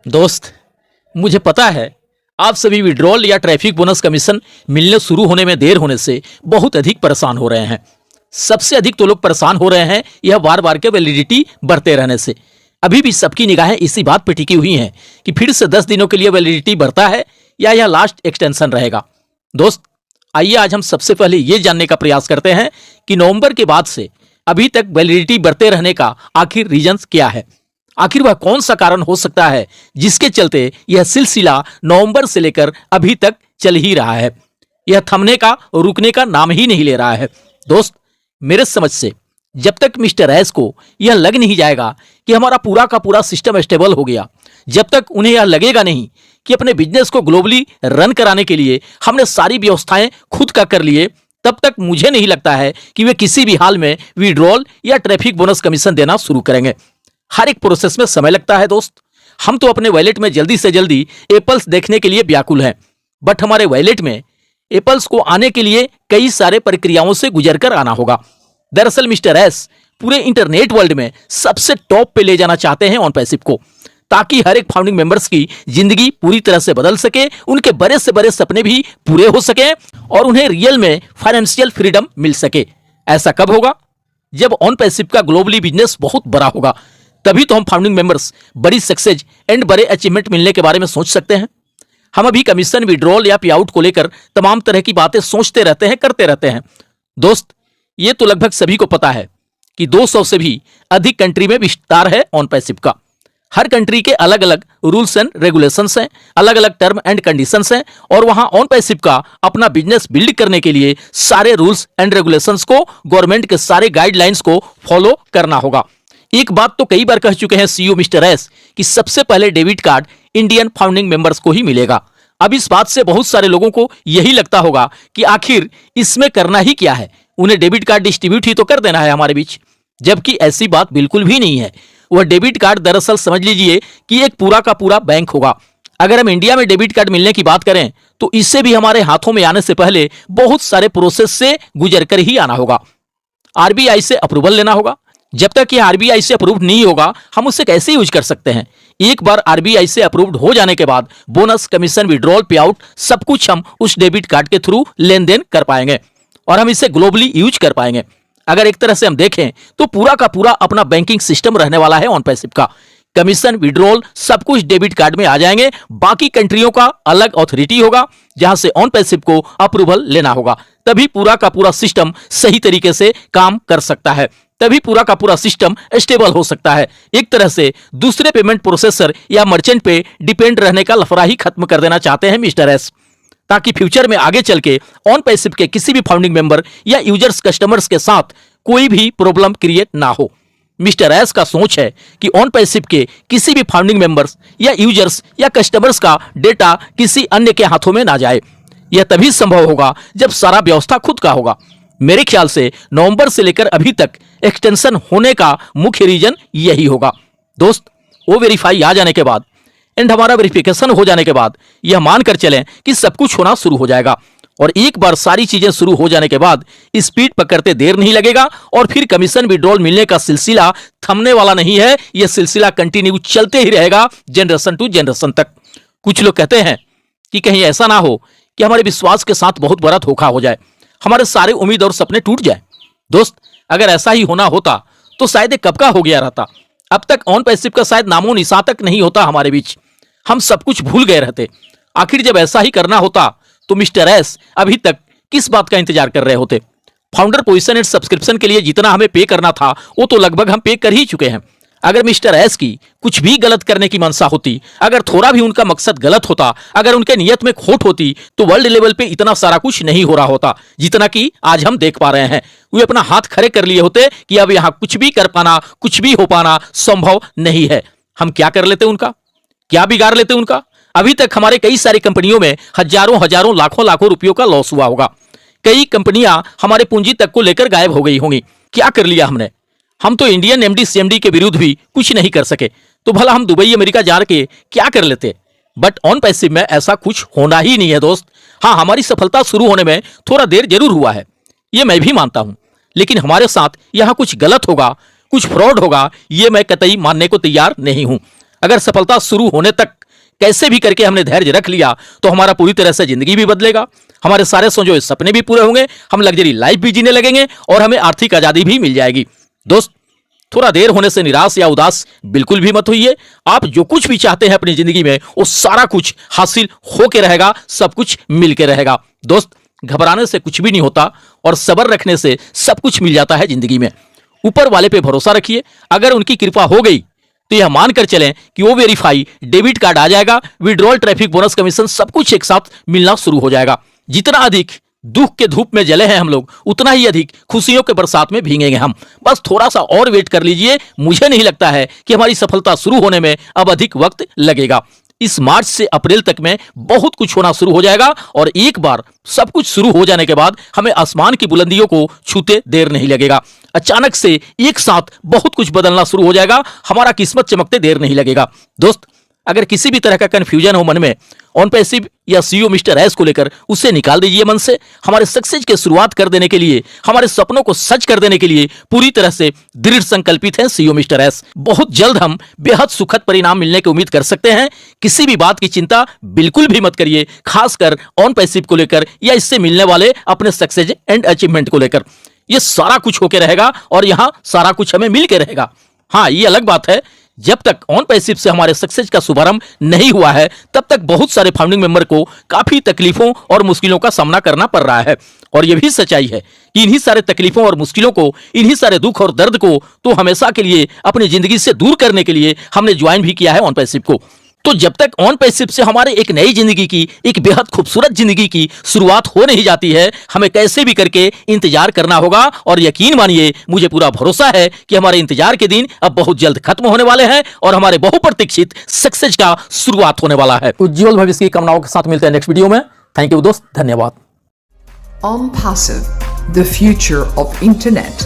दोस्त, मुझे पता है आप सभी विड्रॉल या ट्रैफिक बोनस कमीशन मिलने शुरू होने में देर होने से बहुत अधिक परेशान हो रहे हैं। सबसे अधिक तो लोग परेशान हो रहे हैं यह बार बार के वैलिडिटी बढ़ते रहने से। अभी भी सबकी निगाहें इसी बात पर टिकी हुई हैं कि फिर से 10 दिनों के लिए वैलिडिटी बढ़ता है या यह लास्ट एक्सटेंशन रहेगा। दोस्त, आइए आज हम सबसे पहले ये जानने का प्रयास करते हैं कि नवंबर के बाद से अभी तक वैलिडिटी बढ़ते रहने का आखिर रीजन क्या है। आखिर वह कौन सा कारण हो सकता है जिसके चलते यह सिलसिला नवंबर से लेकर अभी तक चल ही रहा है। यह थमने का और रुकने का नाम ही नहीं ले रहा है। दोस्त, मेरे समझ से जब तक मिस्टर एस को यह लग नहीं जाएगा कि हमारा पूरा का पूरा सिस्टम स्टेबल हो गया, जब तक उन्हें यह लगेगा नहीं कि अपने बिजनेस को ग्लोबली रन कराने के लिए हमने सारी व्यवस्थाएं खुद का कर लिए, तब तक मुझे नहीं लगता है कि वे किसी भी हाल में विड्रॉल या ट्रैफिक बोनस कमीशन देना शुरू करेंगे। हर एक प्रोसेस में समय लगता है दोस्त। हम तो अपने वॉलेट में जल्दी से जल्दी एप्पल्स देखने के लिए व्याकुल हैं, बट हमारे वॉलेट में एप्पल्स को आने के लिए कई सारे प्रक्रियाओं से गुजरकर आना होगा। दरअसल मिस्टर एस पूरे इंटरनेट वर्ल्ड में सबसे टॉप पे ले जाना चाहते हैं ऑनपैसिव को, ताकि हर एक फाउंडिंग मेंबर्स की जिंदगी पूरी तरह से बदल सके, उनके बड़े से बड़े सपने भी पूरे हो सके और उन्हें रियल में फाइनेंशियल फ्रीडम मिल सके। ऐसा कब होगा? जब ऑनपैसिव का ग्लोबली बिजनेस बहुत बड़ा होगा, तभी तो हम फाउंडिंग मेंबर्स बड़ी सक्सेस एंड बड़े अचीवमेंट मिलने के बारे में सोच सकते हैं। हम अभी कमीशन, विड्रॉल या पे आउट को लेकर तमाम तरह की बातें सोचते रहते हैं, करते रहते हैं। दोस्त, ये तो लगभग सभी को पता है कि 200 से भी अधिक कंट्री में विस्तार है ऑनपैसिव का। हर कंट्री के अलग अलग रूल्स एंड रेगुलेशंस हैं, अलग अलग टर्म एंड कंडीशंस हैं, और वहां ऑनपैसिव का अपना बिजनेस बिल्ड करने के लिए सारे रूल्स एंड रेगुलेशंस को, गवर्नमेंट के सारे गाइडलाइंस को फॉलो करना होगा। एक बात तो कई बार कह चुके हैं सीईओ मिस्टर एस कि सबसे पहले debit card Indian founding members को ही मिलेगा। अब इस बात से बहुत सारे लोगों को यही लगता होगा कि आखिर इसमें करना ही क्या है, उन्हें डेबिट कार्ड डिस्ट्रीब्यूट ही तो कर देना है हमारे बीच। जबकि ऐसी बात बिल्कुल भी नहीं है। वह डेबिट कार्ड दरअसल समझ लीजिए कि एक पूरा का पूरा बैंक होगा। अगर हम इंडिया में डेबिट कार्ड मिलने की बात करें तो इससे भी हमारे हाथों में आने से पहले बहुत सारे प्रोसेस से गुजर कर ही आना होगा। आरबीआई से अप्रूवल लेना होगा। जब तक ये आरबीआई से अप्रूव्ड नहीं होगा, हम उसे कैसे यूज कर सकते हैं? एक बार आरबीआई से अप्रूव्ड हो जाने के बाद बोनस, कमीशन, विड्रॉल, पे आउट सब कुछ हम उस डेबिट कार्ड के थ्रू लेन देन कर पाएंगे और हम इसे ग्लोबली यूज कर पाएंगे। अगर एक तरह से हम देखें तो पूरा का पूरा अपना बैंकिंग सिस्टम रहने वाला है ऑनपैसिव का। कमीशन, विड्रॉल सब कुछ डेबिट कार्ड में आ जाएंगे। बाकी कंट्रियों का अलग अथॉरिटी होगा जहां से ऑनपैसिव को अप्रूवल लेना होगा, तभी पूरा का पूरा सिस्टम सही तरीके से काम कर सकता है, तभी पूरा का पूरा सिस्टम स्टेबल हो सकता है। एक तरह से दूसरे पेमेंट प्रोसेसर या मर्चेंट पे डिपेंड रहने का लफड़ा ही खत्म कर देना चाहते हैं मिस्टर एस, ताकि फ्यूचर में आगे चल के ऑनपैसिव के किसी भी फाउंडिंग मेंबर या यूजर्स, कस्टमर्स के साथ कोई भी प्रॉब्लम क्रिएट ना हो। मिस्टर एस का सोच है कि ऑनपैसिव के किसी भी फाउंडिंग मेंबर्स या यूजर्स या कस्टमर्स का डेटा किसी अन्य के हाथों में ना जाए। यह तभी संभव होगा जब सारा व्यवस्था खुद का होगा। मेरे ख्याल से नवंबर से लेकर अभी तक एक्सटेंशन होने का मुख्य रीजन यही होगा। दोस्त, वो वेरीफाई आ जाने के बाद एंड हमारा वेरिफिकेशन हो जाने के बाद यह मानकर चलें कि सब कुछ होना शुरू हो जाएगा, और एक बार सारी चीजें शुरू हो जाने के बाद स्पीड पकड़ते देर नहीं लगेगा और फिर कमीशन, विड्रॉल मिलने का सिलसिला थमने वाला नहीं है। यह सिलसिला कंटिन्यू चलते ही रहेगा जनरेशन टू जनरेशन तक। कुछ लोग कहते हैं कि कहीं ऐसा ना हो कि हमारे विश्वास के साथ बहुत बड़ा धोखा हो जाए, हमारे सारे उम्मीद और सपने टूट जाए। दोस्त, अगर ऐसा ही होना होता तो शायद कब का हो गया रहता। अब तक ऑनपैसिव का शायद नामो निशान तक नहीं होता हमारे बीच, हम सब कुछ भूल गए रहते। आखिर जब ऐसा ही करना होता तो मिस्टर एस अभी तक किस बात का इंतजार कर रहे होते? फाउंडर पोजीशन एंड सब्सक्रिप्शन के लिए जितना हमें पे करना था वो तो लगभग हम पे कर ही चुके हैं। अगर मिस्टर एस की कुछ भी गलत करने की मंशा होती, अगर थोड़ा भी उनका मकसद गलत होता, अगर उनके नियत में खोट होती, तो वर्ल्ड लेवल पे इतना सारा कुछ नहीं हो रहा होता जितना कि आज हम देख पा रहे हैं। वे अपना हाथ खड़े कर लिए होते कि अब यहां कुछ भी कर पाना, कुछ भी हो पाना संभव नहीं है। हम क्या कर लेते उनका, क्या बिगाड़ लेते उनका? अभी तक हमारे कई सारी कंपनियों में हजारों हजारों लाखों लाखों रुपयों का लॉस हुआ होगा। कई कंपनियां हमारे पूंजी तक को लेकर गायब हो गई होंगी। क्या कर लिया हमने? हम तो इंडियन एमडी सीएमडी के विरुद्ध भी कुछ नहीं कर सके, तो भला हम दुबई, अमेरिका जा के क्या कर लेते? बट ऑन पैसिव में ऐसा कुछ होना ही नहीं है दोस्त। हाँ, हमारी सफलता शुरू होने में थोड़ा देर जरूर हुआ है, ये मैं भी मानता हूं, लेकिन हमारे साथ यहां कुछ गलत होगा, कुछ फ्रॉड होगा, ये मैं कतई मानने को तैयार नहीं हूं। अगर सफलता शुरू होने तक कैसे भी करके हमने धैर्य रख लिया तो हमारा पूरी तरह से जिंदगी भी बदलेगा, हमारे सारे सोचे सपने भी पूरे होंगे, हम लग्जरी लाइफ भी जीने लगेंगे और हमें आर्थिक आजादी भी मिल जाएगी। दोस्त, थोड़ा देर होने से निराश या उदास बिल्कुल भी मत होइए। आप जो कुछ भी चाहते हैं अपनी जिंदगी में वो सारा कुछ हासिल होके रहेगा, सब कुछ मिलके रहेगा। दोस्त, घबराने से कुछ भी नहीं होता और सब्र रखने से सब कुछ मिल जाता है जिंदगी में। ऊपर वाले पे भरोसा रखिए, अगर उनकी कृपा हो गई तो यह मानकर चलें कि वो वेरीफाई डेबिट कार्ड आ जाएगा, विड्रॉल, ट्रैफिक बोनस, कमीशन सब कुछ एक साथ मिलना शुरू हो जाएगा। जितना अधिक दुख के धूप में जले हैं हम लोग, उतना ही अधिक खुशियों के बरसात में भीगेंगे हम। बस थोड़ा सा और वेट कर लीजिए। मुझे नहीं लगता है कि हमारी सफलता शुरू होने में अब अधिक वक्त लगेगा। इस मार्च से अप्रैल तक में बहुत कुछ होना शुरू हो जाएगा और एक बार सब कुछ शुरू हो जाने के बाद हमें आसमान की बुलंदियों को छूते देर नहीं लगेगा। अचानक से एक साथ बहुत कुछ बदलना शुरू हो जाएगा, हमारा किस्मत चमकते देर नहीं लगेगा। दोस्त, अगर किसी भी तरह का कंफ्यूजन हो मन में ऑन पैसिव या सीईओ मिस्टर एस को लेकर, उसे निकाल दीजिए मन से। हमारे सक्सेस की शुरुआत कर देने के लिए, हमारे सपनों को सच कर देने के लिए पूरी तरह से दृढ़ संकल्पित हैं सीईओ मिस्टर एस। बहुत जल्द हम बेहद सुखद परिणाम मिलने की उम्मीद कर सकते हैं। किसी भी बात की चिंता बिल्कुल भी मत करिए, खासकर ऑन पैसिव को लेकर या इससे मिलने वाले अपने सक्सेस एंड अचीवमेंट को लेकर। ये सारा कुछ होके रहेगा और यहां सारा कुछ हमें मिल के रहेगा। हाँ, ये अलग बात है, जब तक ऑन पैसिव से हमारे सक्सेस का शुभारंभ नहीं हुआ है तब तक बहुत सारे फाउंडिंग मेंबर को काफी तकलीफों और मुश्किलों का सामना करना पड़ रहा है। और यह भी सच्चाई है कि इन्हीं सारे तकलीफों और मुश्किलों को, इन्हीं सारे दुख और दर्द को तो हमेशा के लिए अपनी जिंदगी से दूर करने के लिए हमने ज्वाइन भी किया है ऑन पैसिव को। तो जब तक ऑन पैसिव से हमारे एक नई जिंदगी की, एक बेहद खूबसूरत जिंदगी की शुरुआत हो नहीं जाती है, हमें कैसे भी करके इंतजार करना होगा। और यकीन मानिए, मुझे पूरा भरोसा है कि हमारे इंतजार के दिन अब बहुत जल्द खत्म होने वाले हैं और हमारे बहुप्रतीक्षित सक्सेस का शुरुआत होने वाला है। उज्जवल भविष्य की कामनाओं के साथ मिलते हैं नेक्स्ट वीडियो में। थैंक यू दोस्त, धन्यवाद। OnPassive, the future of internet.